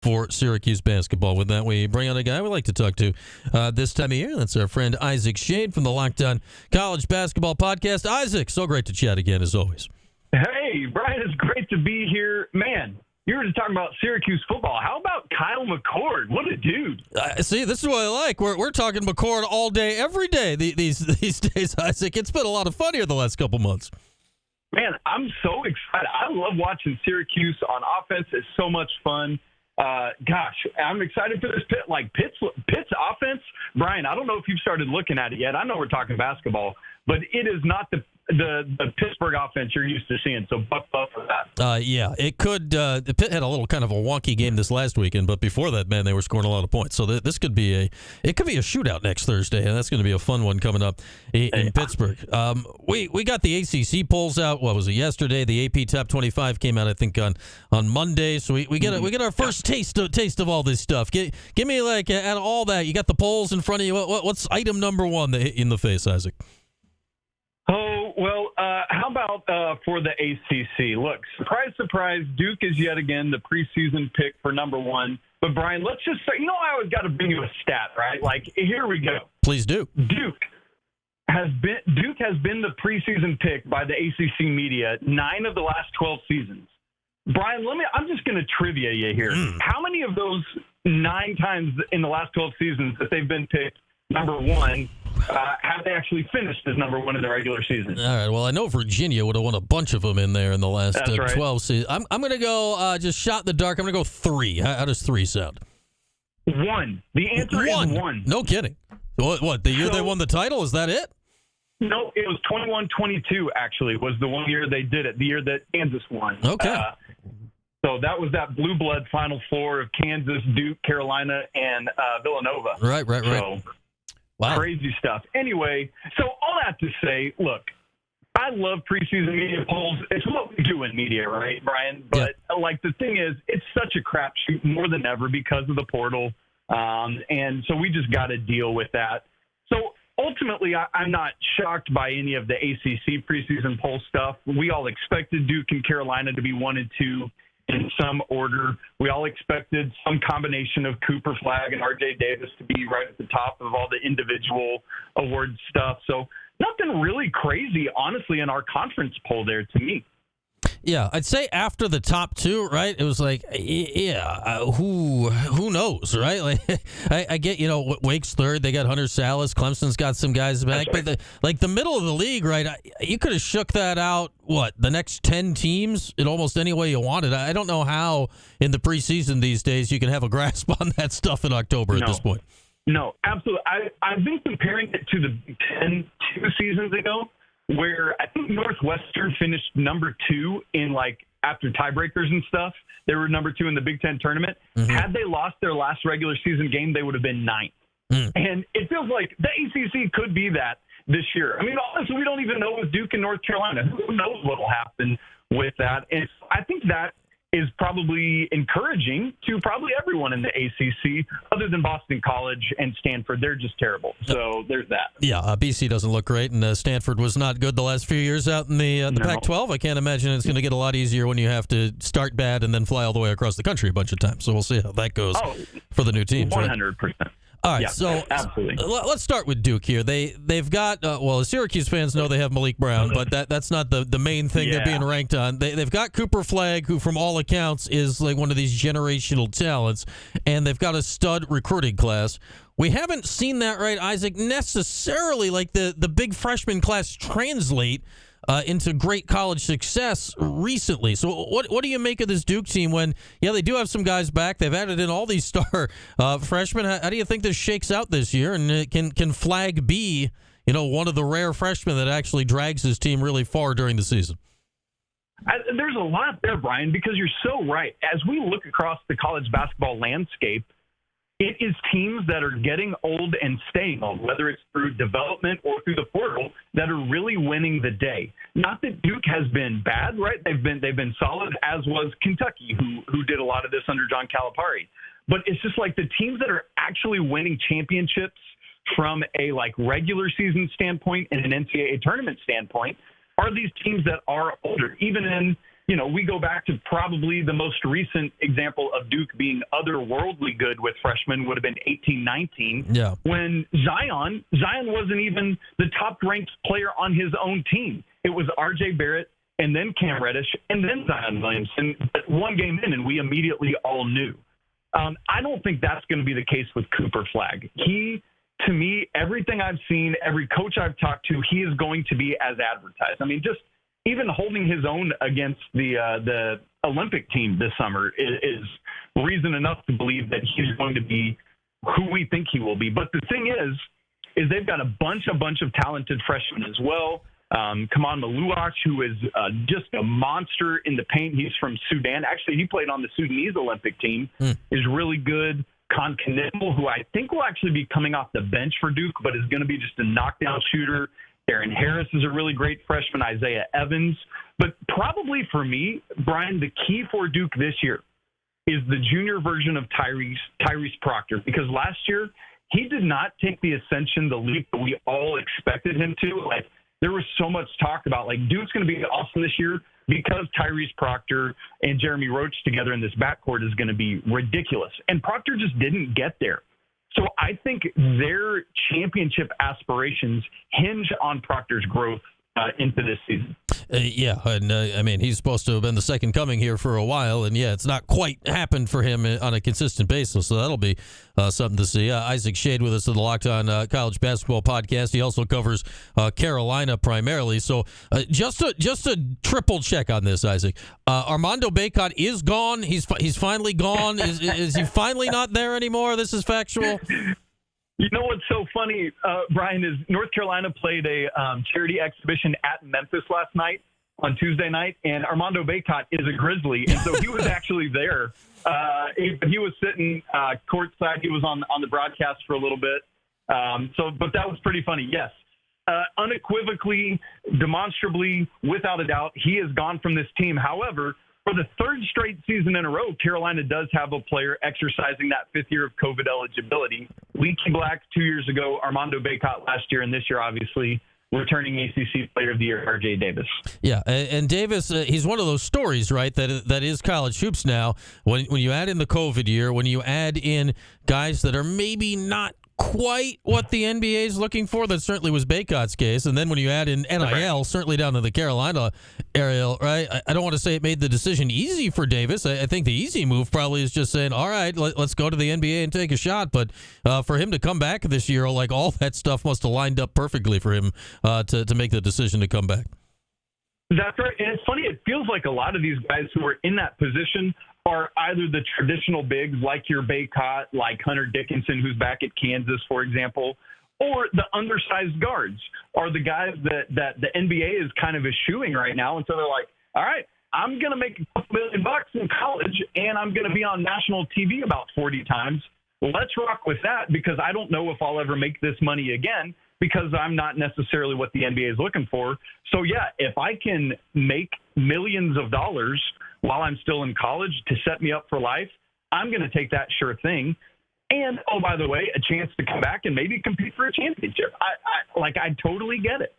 for Syracuse basketball. With that, we bring on a guy we like to talk to this time of year. That's our friend Isaac Schade from the Locked On College Basketball Podcast. Isaac, so great to chat again, as always. Hey, Brian, it's great to be here. Man, you were just talking about Syracuse football. How about Kyle McCord? What a dude. See, this is what I like. We're talking McCord all day, every day these days, Isaac. It's been a lot of fun here the last couple months. Man, I'm so excited. I love watching Syracuse on offense. It's so much fun. Gosh, I'm excited for this Pitt's offense. Brian, I don't know if you've started looking at it yet. I know we're talking basketball, but it is not the Pittsburgh offense you're used to seeing, so buck up for that. Yeah, it could. The Pitt had a little kind of a wonky game this last weekend, but before that, man, they were scoring a lot of points. So this could be a shootout next Thursday, and that's going to be a fun one coming up in Pittsburgh. We got the ACC polls out. What was it, yesterday? The AP Top 25 came out, I think, on Monday. So we get our first taste of all this stuff. Give me out of all that, you got the polls in front of you. What's item number one that hit you in the face, Isaac? Oh, well, how about for the ACC? Look, surprise, surprise, Duke is yet again the preseason pick for number one. But, Brian, let's just say, I always got to bring you a stat, right? Here we go. Please do. Duke has been the preseason pick by the ACC media 9 of the last 12 seasons. Brian, I'm just going to trivia you here. How many of those 9 times in the last 12 seasons that they've been picked number one have they actually finished as number one in the regular season? All right. Well, I know Virginia would have won a bunch of them in there in the last 12 seasons. I'm going to go just shot in the dark. I'm going to go 3. How does 3 sound? 1. The answer is 1. No kidding. What the year they won the title? Is that it? No, it was 21-22, actually, was the one year they did it, the year that Kansas won. Okay. So that was that blue blood Final Four of Kansas, Duke, Carolina, and Villanova. Right. So, wow. Crazy stuff. Anyway, so all that to say, look, I love preseason media polls. It's what we do in media, right, Brian? But, the thing is, it's such a crapshoot more than ever because of the portal. And so we just got to deal with that. So ultimately, I'm not shocked by any of the ACC preseason poll stuff. We all expected Duke and Carolina to be 1 and 2 in some order. We all expected some combination of Cooper Flagg and R.J. Davis to be right at the top of all the individual award stuff. So nothing really crazy, honestly, in our conference poll there to me. Yeah, I'd say after the top 2, right? It was who knows, right? I get, Wake's third. They got Hunter Salas. Clemson's got some guys back. Right. But the middle of the league, right? You could have shook that out, the next 10 teams in almost any way you wanted. I don't know how in the preseason these days you can have a grasp on that stuff in October at this point. No, absolutely. I've been comparing it to the Big Ten 2 seasons ago, where I think Northwestern finished number 2 in after tiebreakers and stuff. They were number 2 in the Big Ten tournament. Mm-hmm. Had they lost their last regular season game, they would have been 9th. And it feels like the ACC could be that this year. I mean, honestly, we don't even know with Duke and North Carolina. Who knows what will happen with that? And I think that is probably encouraging to probably everyone in the ACC, other than Boston College and Stanford. They're just terrible. So there's that. Yeah, BC doesn't look great, and Stanford was not good the last few years out in the Pac-12. I can't imagine it's going to get a lot easier when you have to start bad and then fly all the way across the country a bunch of times. So we'll see how that goes for the new teams. 100%. Right? All right, so absolutely. Let's start with Duke here. They've got the Syracuse fans know they have Malik Brown, but that's not the main thing they're being ranked on. They've got Cooper Flagg, who from all accounts is one of these generational talents, and they've got a stud recruiting class. We haven't seen that, right, Isaac, necessarily the big freshman class translate into great college success recently. So what do you make of this Duke team when, they do have some guys back. They've added in all these star freshmen. How do you think this shakes out this year? And can Flagg be, one of the rare freshmen that actually drags his team really far during the season? There's a lot there, Brian, because you're so right. As we look across the college basketball landscape, it is teams that are getting old and staying old, whether it's through development or through the portal, that are really winning the day. Not that Duke has been bad, right? They've been solid, as was Kentucky, who did a lot of this under John Calipari. But it's just the teams that are actually winning championships from a regular season standpoint and an NCAA tournament standpoint are these teams that are older. Even in we go back to probably the most recent example of Duke being otherworldly good with freshmen would have been 18-19 when Zion wasn't even the top-ranked player on his own team. It was R.J. Barrett and then Cam Reddish and then Zion Williamson. One game in, and we immediately all knew. I don't think that's going to be the case with Cooper Flagg. To me, everything I've seen, every coach I've talked to, he is going to be as advertised. I mean, just even holding his own against the Olympic team this summer is reason enough to believe that he's going to be who we think he will be. But the thing is they've got a bunch of talented freshmen as well. Kaman Maluach, who is just a monster in the paint. He's from Sudan. Actually, he played on the Sudanese Olympic team, is really good. Con Knittel, who I think will actually be coming off the bench for Duke, but is going to be just a knockdown shooter. Darren Harris is a really great freshman, Isaiah Evans. But probably for me, Brian, the key for Duke this year is the junior version of Tyrese Proctor, because last year he did not take the ascension, the leap that we all expected him to. Like, there was so much talk about, like, Duke's going to be awesome this year because Tyrese Proctor and Jeremy Roach together in this backcourt is going to be ridiculous. And Proctor just didn't get there. So I think their championship aspirations hinge on Proctor's growth into this season. I mean, he's supposed to have been the second coming here for a while, and it's not quite happened for him on a consistent basis, so that'll be something to see. Isaac Schade with us on the Locked On College Basketball Podcast. He also covers Carolina primarily, so just a triple check on this, Isaac. Armando Bacot is gone. He's finally gone. Is he finally not there anymore? This is factual. You know what's so funny, Brian, is North Carolina played a charity exhibition at Memphis last night on Tuesday night, and Armando Bacot is a Grizzly, and so he was actually there. He was sitting courtside. He was on the broadcast for a little bit. But that was pretty funny. Yes, unequivocally, demonstrably, without a doubt, he is gone from this team. However, for the third straight season in a row, Carolina does have a player exercising that fifth year of COVID eligibility. Leaky Black 2 years ago, Armando Bacot last year, and this year, obviously, returning ACC Player of the Year, R.J. Davis. Yeah, and Davis, he's one of those stories, right, that is college hoops now. When you add in the COVID year, when you add in guys that are maybe not quite what the NBA is looking for, that certainly was Bacot's case. And then when you add in NIL, certainly down to the Carolina area, right? I don't want to say it made the decision easy for Davis. I think the easy move probably is just saying, all right, let's go to the NBA and take a shot. But for him to come back this year, like, all that stuff must have lined up perfectly for him to make the decision to come back. That's right. And it's funny, it feels like a lot of these guys who are in that position are either the traditional bigs, like your Bacot, like Hunter Dickinson, who's back at Kansas, for example, or the undersized guards are the guys that the NBA is kind of eschewing right now. And so they're like, all right, I'm going to make a couple $1 million in college, and I'm going to be on national TV about 40 times. Let's rock with that, because I don't know if I'll ever make this money again, because I'm not necessarily what the NBA is looking for. So, if I can make millions of dollars while I'm still in college to set me up for life, I'm going to take that sure thing. And, oh, by the way, a chance to come back and maybe compete for a championship. I totally get it.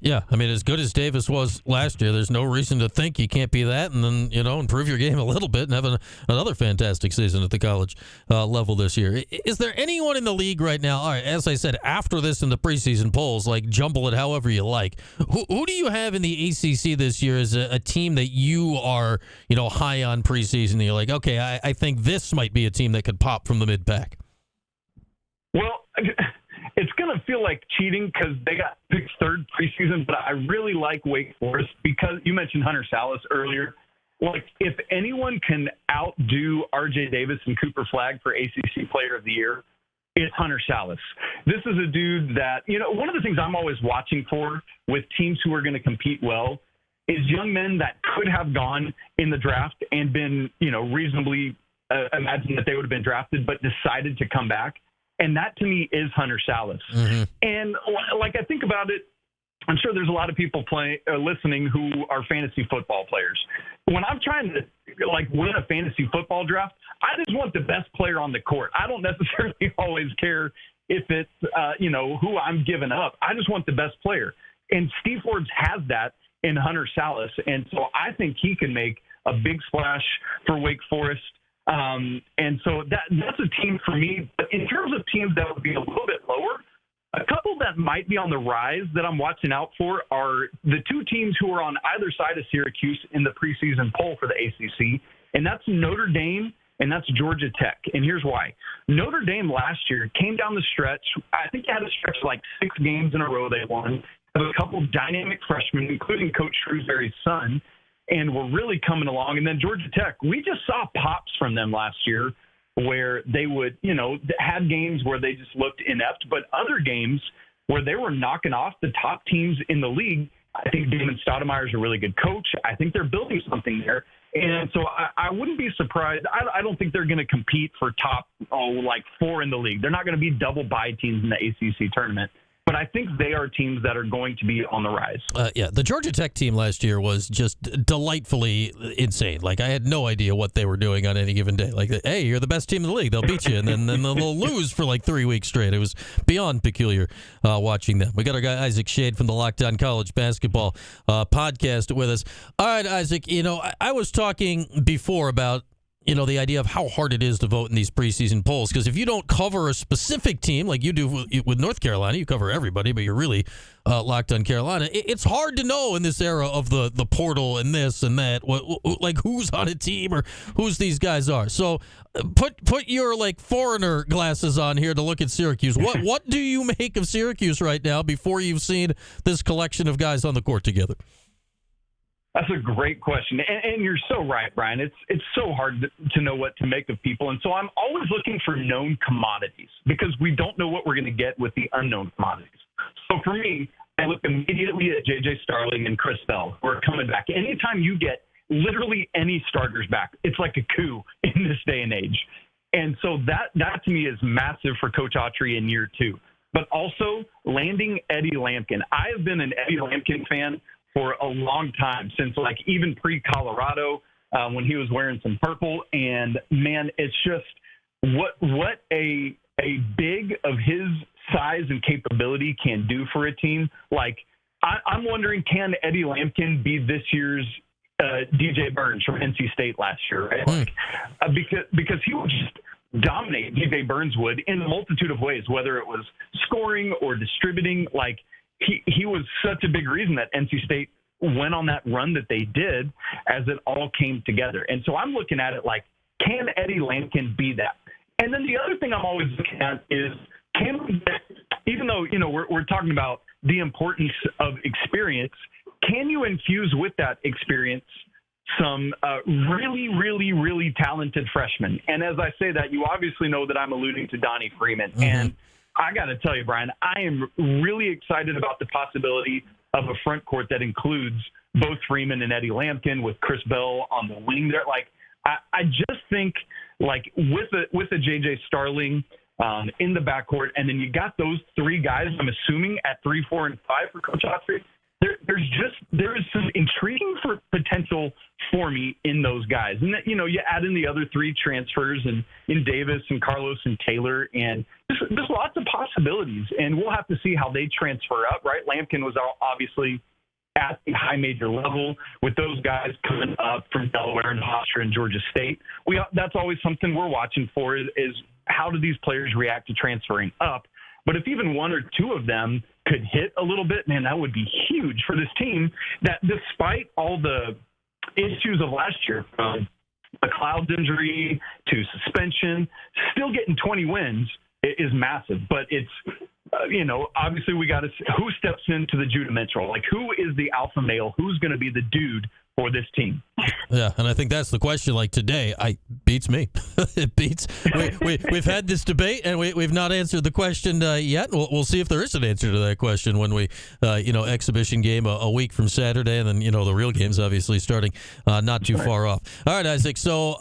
Yeah, I mean, as good as Davis was last year, there's no reason to think you can't be that and then, improve your game a little bit and have another fantastic season at the college level this year. Is there anyone in the league right now, all right, as I said, after this in the preseason polls, like, jumble it however you like, who do you have in the ACC this year as a team that you are, high on preseason and you're like, okay, I think this might be a team that could pop from the mid-pack? Well, it's going to feel like cheating because they got picked third preseason, but I really like Wake Forest because you mentioned Hunter Salas earlier. Like, if anyone can outdo R.J. Davis and Cooper Flagg for ACC Player of the Year, it's Hunter Salas. This is a dude that, one of the things I'm always watching for with teams who are going to compete well is young men that could have gone in the draft and been, reasonably imagine that they would have been drafted, but decided to come back. And that, to me, is Hunter Salas. Mm-hmm. And, I think about it, I'm sure there's a lot of people listening who are fantasy football players. When I'm trying to, win a fantasy football draft, I just want the best player on the court. I don't necessarily always care if it's, who I'm giving up. I just want the best player. And Steve Forbes has that in Hunter Salas. And so I think he can make a big splash for Wake Forest. And so that's a team for me. But in terms of teams that would be a little bit lower, a couple that might be on the rise that I'm watching out for are the two teams who are on either side of Syracuse in the preseason poll for the ACC, and that's Notre Dame and that's Georgia Tech. And here's why. Notre Dame last year came down the stretch. I think they had a stretch of like 6 games in a row they won. Have a couple dynamic freshmen, including Coach Shrewsbury's son, and we're really coming along. And then Georgia Tech, we just saw pops from them last year where they would, had games where they just looked inept, but other games where they were knocking off the top teams in the league. I think Damon Stoudemire is a really good coach. I think they're building something there. And so I wouldn't be surprised. I don't think they're going to compete for top, 4 in the league. They're not going to be double bye teams in the ACC tournament. But I think they are teams that are going to be on the rise. The Georgia Tech team last year was just delightfully insane. Like, I had no idea what they were doing on any given day. Like, hey, you're the best team in the league. They'll beat you, and then they'll lose for like 3 weeks straight. It was beyond peculiar watching them. We got our guy Isaac Schade from the Locked On College Basketball podcast with us. All right, Isaac, I was talking before about the idea of how hard it is to vote in these preseason polls, because if you don't cover a specific team like you do with North Carolina, you cover everybody, but you're really locked on Carolina. It's hard to know in this era of the portal and this and that, like who's on a team or who's these guys are. So put your foreigner glasses on here to look at Syracuse. What do you make of Syracuse right now before you've seen this collection of guys on the court together? That's a great question. And you're so right, Brian. It's so hard to know what to make of people. And so I'm always looking for known commodities because we don't know what we're going to get with the unknown commodities. So for me, I look immediately at J.J. Starling and Chris Bell, who are coming back. Anytime you get literally any starters back, it's like a coup in this day and age. And so that to me is massive for Coach Autry in year 2. But also landing Eddie Lampkin. I have been an Eddie Lampkin fan for a long time, since even pre-Colorado when he was wearing some purple. And man, it's just what a big of his size and capability can do for a team. I'm wondering, can Eddie Lampkin be this year's DJ Burns from NC State last year? Right? Because he would just dominate. DJ Burns would in a multitude of ways, whether it was scoring or distributing. He was such a big reason that NC State went on that run that they did as it all came together. And so I'm looking at it can Eddie Lampkin be that? And then the other thing I'm always looking at is, even though, we're talking about the importance of experience, can you infuse with that experience some really, really, really talented freshmen? And as I say that, you obviously know that I'm alluding to Donnie Freeman. Mm-hmm. And I got to tell you, Brian, I am really excited about the possibility of a front court that includes both Freeman and Eddie Lampkin with Chris Bell on the wing there. I just think with a J.J. Starling in the backcourt, and then you got those 3 guys, I'm assuming at 3, 4, and 5 for Coach Autry. There is some intriguing for potential for me in those guys. And that, you add in the other 3 transfers and in Davis and Carlos and Taylor, and there's lots of possibilities, and we'll have to see how they transfer up, right? Lampkin was obviously at the high major level with those guys coming up from Delaware and Hofstra and Georgia State. That's always something we're watching for is how do these players react to transferring up? But if even 1 or 2 of them could hit a little bit, man, that would be huge for this team that, despite all the issues of last year, from the Clouds injury to suspension, still getting 20 wins is massive. But it's, obviously we got to see who steps into the Judah Mitchell. Who is the alpha male? Who's going to be the dude for this team? Yeah, and I think that's the question. Today, beats me. It beats. We've had this debate, and we've not answered the question yet. We'll see if there is an answer to that question when we, exhibition game a week from Saturday, and then the real game's obviously starting not too far off. All right, Isaac. So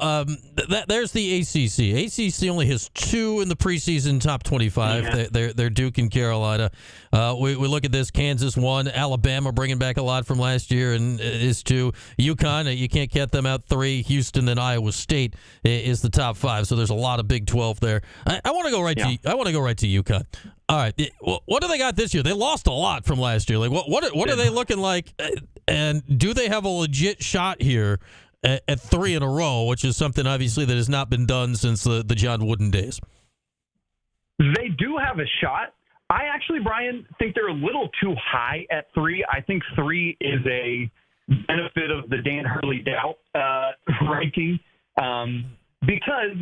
there's the ACC. ACC only has 2 in the preseason top 25. Yeah. They're Duke and Carolina. We look at this: Kansas 1, Alabama bringing back a lot from last year and is 2. UConn, you can't get them out 3. Houston and Iowa State is the top 5. So there's a lot of Big 12 there. I want to go right to UConn. All right, what do they got this year? They lost a lot from last year. What are they looking like? And do they have a legit shot here at 3 in a row, which is something obviously that has not been done since the John Wooden days? They do have a shot. I actually, Brian, think they're a little too high at 3. I think 3 is a benefit of the Dan Hurley doubt ranking because,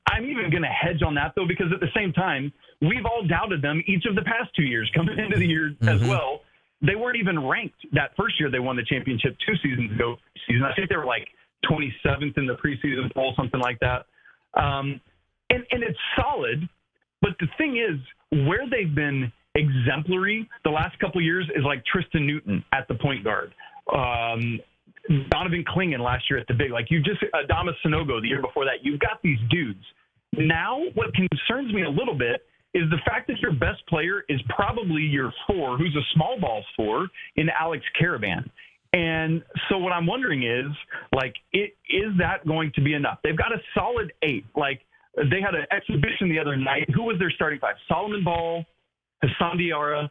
I'm even going to hedge on that, though, because at the same time, we've all doubted them each of the past 2 years coming into the year as well. They weren't even ranked that first year they won the championship 2 seasons ago. I think they were like 27th in the preseason poll, something like that. And it's solid, but the thing is, where they've been exemplary the last couple of years is like Tristan Newton at the point guard. Donovan Clingan last year at the big. Adamas Sanogo the year before that. You've got these dudes. Now, what concerns me a little bit is the fact that your best player is probably your 4, who's a small ball 4, in Alex Caravan. And so what I'm wondering is, is that going to be enough? They've got a solid 8. They had an exhibition the other night. Who was their starting 5? Solomon Ball, Hassan Diarra,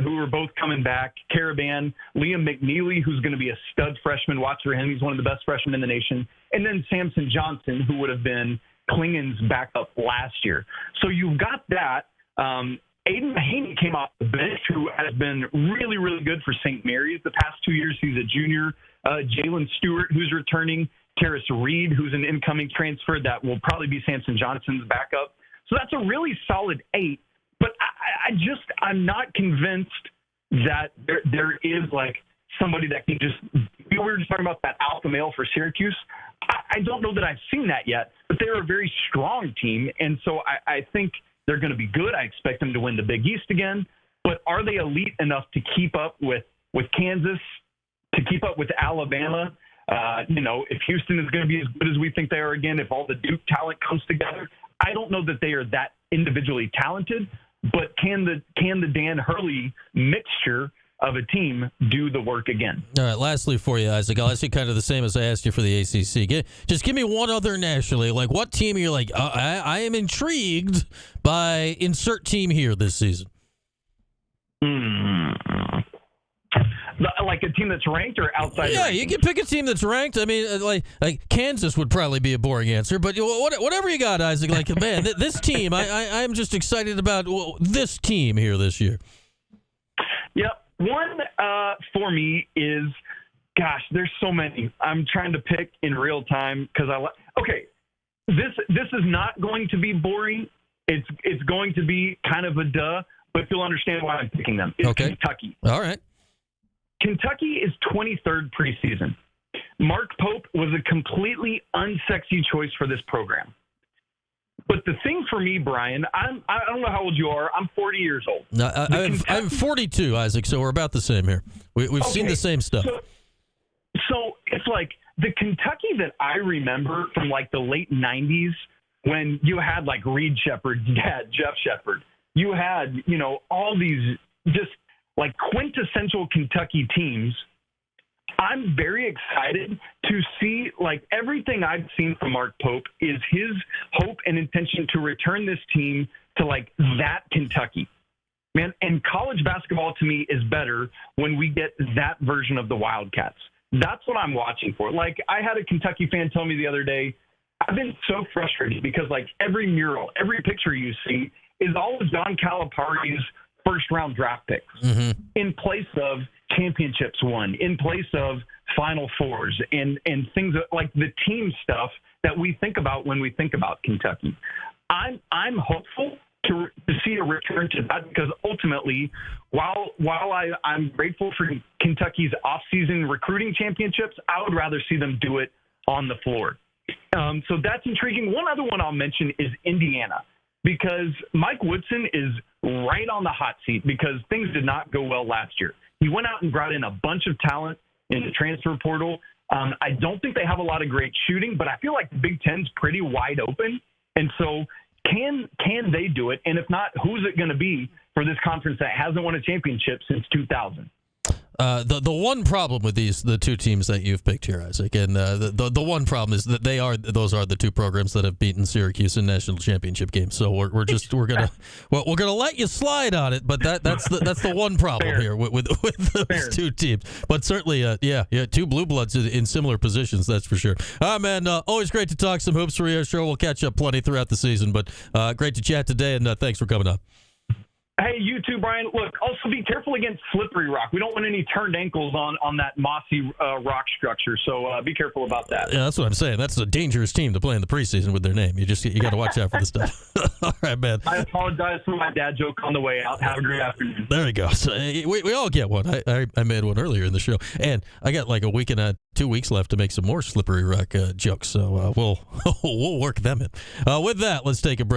who were both coming back, Caravan, Liam McNeely, who's going to be a stud freshman. Watch for him. He's one of the best freshmen in the nation. And then Samson Johnson, who would have been Klingen's backup last year. So you've got that. Aiden Mahaney came off the bench, who has been really, really good for St. Mary's the past 2 years. He's a junior. Jalen Stewart, who's returning. Terrace Reed, who's an incoming transfer that will probably be Samson Johnson's backup. So that's a really solid 8. But I'm not convinced that there is somebody that can just. We were just talking about that alpha male for Syracuse. I don't know that I've seen that yet, but they're a very strong team, and so I think they're going to be good. I expect them to win the Big East again, but are they elite enough to keep up with Kansas, to keep up with Alabama? If Houston is going to be as good as we think they are again, if all the Duke talent comes together, I don't know that they are that individually talented, but can the Dan Hurley mixture of a team do the work again? All right, lastly for you, Isaac, I'll ask you kind of the same as I asked you for the ACC. Just give me one other nationally. What team are you I am intrigued by insert team here this season? Like a team that's ranked or outside? Yeah, you can pick a team that's ranked. I mean, like Kansas would probably be a boring answer, but whatever you got, Isaac. Man, this team, I'm just excited about this team here this year. Yep. One for me is, there's so many. I'm trying to pick in real time because this is not going to be boring. It's going to be kind of a duh, but you'll understand why I'm picking them. It's Kentucky. All right. Kentucky is 23rd preseason. Mark Pope was a completely unsexy choice for this program. But the thing for me, Brian, I don't know how old you are. I'm 40 years old. No, I'm 42, Isaac, so we're about the same here. We've seen the same stuff. So it's the Kentucky that I remember from the late 90s when you had Reed Shepherd's dad, Jeff Shepherd. You had, all these just quintessential Kentucky teams. I'm very excited to see, everything I've seen from Mark Pope is his hope and intention to return this team to, that Kentucky. Man, and college basketball to me is better when we get that version of the Wildcats. That's what I'm watching for. I had a Kentucky fan tell me the other day, I've been so frustrated because, every mural, every picture you see is all of John Calipari's first-round draft picks in place of championships won, in place of Final Fours, and things like the team stuff that we think about when we think about Kentucky. I'm hopeful to see a return to that because ultimately, while I'm grateful for Kentucky's off-season recruiting championships, I would rather see them do it on the floor. So that's intriguing. One other one I'll mention is Indiana, because Mike Woodson is right on the hot seat because things did not go well last year. He went out and brought in a bunch of talent in the transfer portal. I don't think they have a lot of great shooting, but I feel like the Big Ten's pretty wide open. And so can they do it? And if not, who's it going to be for this conference that hasn't won a championship since 2000? The one problem with the two teams that you've picked here, Isaac, and the one problem is that those are the two programs that have beaten Syracuse in national championship games. So we're gonna let you slide on it, but that's the one problem Fair. here with those Fair. two teams. But certainly, two blue bloods in similar positions, that's for sure. All right, man. Always great to talk some hoops for you. Sure, we'll catch up plenty throughout the season, but great to chat today, and thanks for coming on. Hey, you too, Brian. Look, also be careful against slippery rock. We don't want any turned ankles on that mossy rock structure, so be careful about that. Yeah, that's what I'm saying. That's a dangerous team to play in the preseason with their name. You got to watch out for this stuff. All right, man. I apologize for my dad joke on the way out. Have a great afternoon. There we go. So, we all get one. I made one earlier in the show, and I got like a week and 2 weeks left to make some more slippery rock jokes. So we'll work them in. With that, let's take a break.